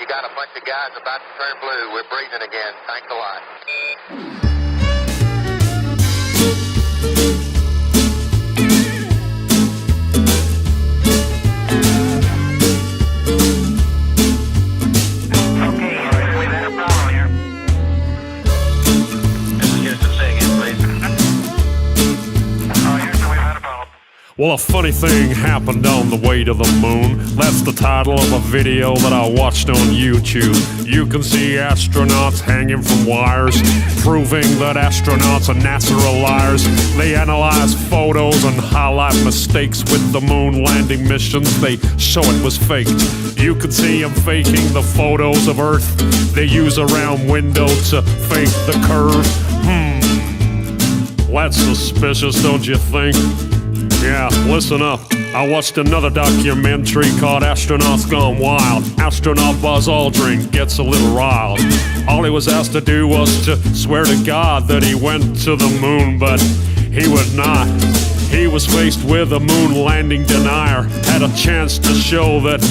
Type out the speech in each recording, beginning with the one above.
You got a bunch of guys about to turn blue. We're breathing again. Thanks a lot. Well, a funny thing happened on the way to the moon. That's the title of a video that I watched on YouTube. You can see astronauts hanging from wires, proving that astronauts and NASA are liars. They analyze photos and highlight mistakes with the moon landing missions. They show it was faked. You can see them faking the photos of Earth. They use a round window to fake the curve. That's suspicious, don't you think? Yeah, listen up. I watched another documentary called Astronauts Gone Wild. Astronaut Buzz Aldrin gets a little riled. All he was asked to do was to swear to God that he went to the moon, but he would not. He was faced with a moon landing denier. Had a chance to show that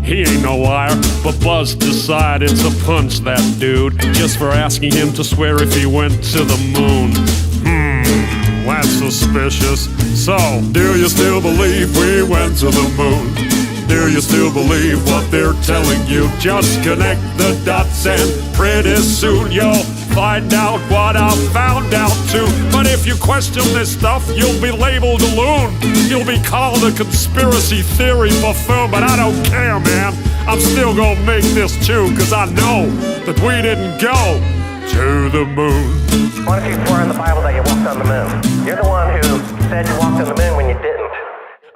he ain't no liar, but Buzz decided to punch that dude just for asking him to swear if he went to the moon. That's suspicious. So, do you still believe we went to the moon? Do you still believe what they're telling you? Just connect the dots and pretty soon you'll find out what I found out too. But if you question this stuff, you'll be labeled a loon. You'll be called a conspiracy theory buffoon, but I don't care, man. I'm still gonna make this too, cause I know that we didn't go to the moon. Why don't you swear in the Bible that you walked on the moon? You're the one who said you walked on the moon when you didn't.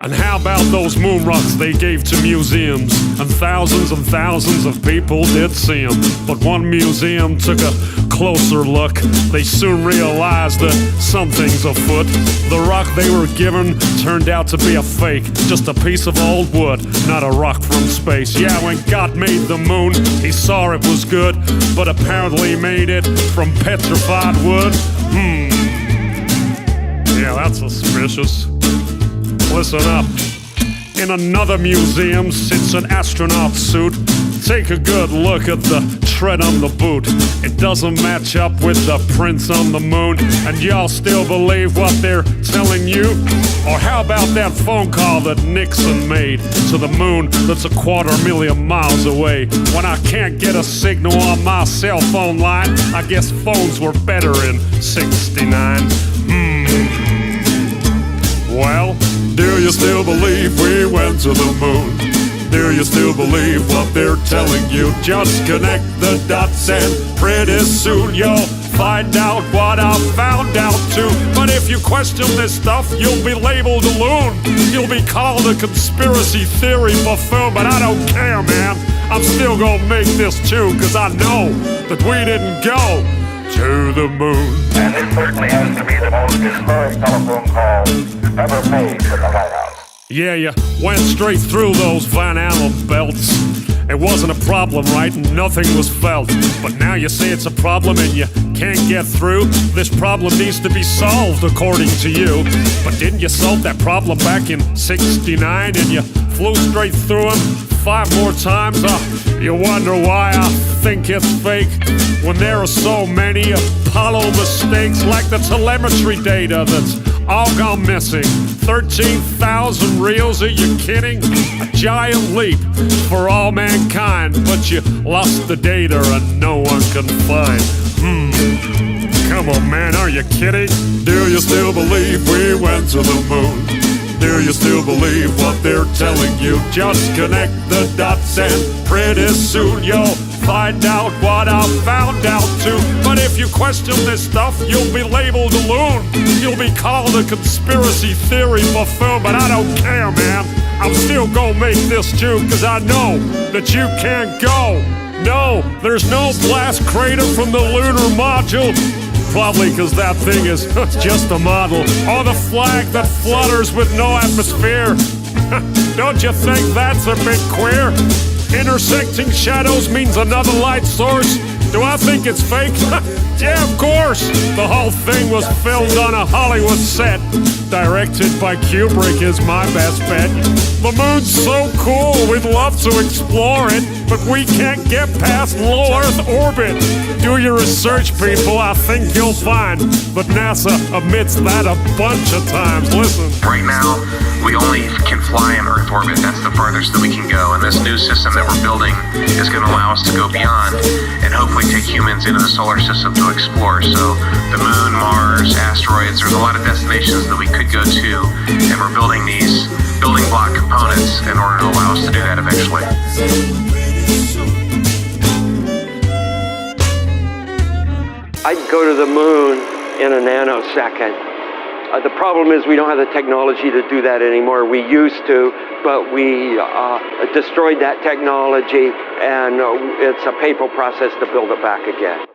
And how about those moon rocks they gave to museums? And thousands of people did see them. But one museum took a closer look. They soon realized that something's afoot. The rock they were given turned out to be a fake. Just a piece of old wood, not a rock from space. Yeah, when God made the moon, he saw it was good, but apparently made it from petrified wood. Yeah, that's suspicious. Listen up. In another museum sits an astronaut suit. Take a good look at the tread on the boot. It doesn't match up with the prints on the moon. And y'all still believe what they're telling you? Or how about that phone call that Nixon made to the moon that's 250,000 miles away? When I can't get a signal on my cell phone line, I guess phones were better in '69. Well, do you still believe we went to the moon? Do you still believe what they're telling you? Just connect the dots and pretty soon you'll find out what I found out too. But if you question this stuff, you'll be labeled a loon. You'll be called a conspiracy theory buffoon, but I don't care, man. I'm still gonna make this too, cause I know that we didn't go to the moon. And this certainly has to be the most historic telephone call ever made in the White House. Yeah, you went straight through those Van Allen belts. It wasn't a problem, right? Nothing was felt. But now you say it's a problem and you can't get through. This problem needs to be solved, according to you. But didn't you solve that problem back in '69 and you flew straight through them 5 more times? You wonder why I think it's fake when there are so many Apollo mistakes, like the telemetry data that's all gone missing. 13,000 reels, are you kidding? A giant leap for all mankind, but you lost the data and no one can find. Come on, man, are you kidding? Do you still believe we went to the moon? Do you still believe what they're telling you? Just connect the dots and pretty soon you'll find out what I found out too. But if you question this stuff, you'll be labeled a loon. You'll be called a conspiracy theory buffoon, but I don't care, man. I'm still gonna make this too, cause I know that you can't go. No, there's no blast crater from the lunar module. Probably cause that thing is just a model. Or the flag that flutters with no atmosphere. Don't you think that's a bit queer? Intersecting shadows means another light source. Do I think it's fake? Yeah, of course. The whole thing was filmed on a Hollywood set. Directed by Kubrick is my best bet. The moon's so cool, we'd love to explore it, but we can't get past low Earth orbit. Do your research, people, I think you'll find that NASA admits that a bunch of times. Listen. Right now, we only can fly in Earth orbit. That's the farthest that we can go. And this new system that we're building is going to allow us to go beyond and hopefully take humans into the solar system to explore. So the moon, Mars, asteroids, there's a lot of destinations that we could go to, and we're building these building block components in order to allow us to do that eventually. I'd go to the moon in a nanosecond. The problem is we don't have the technology to do that anymore. We used to, but we destroyed that technology, and it's a painful process to build it back again.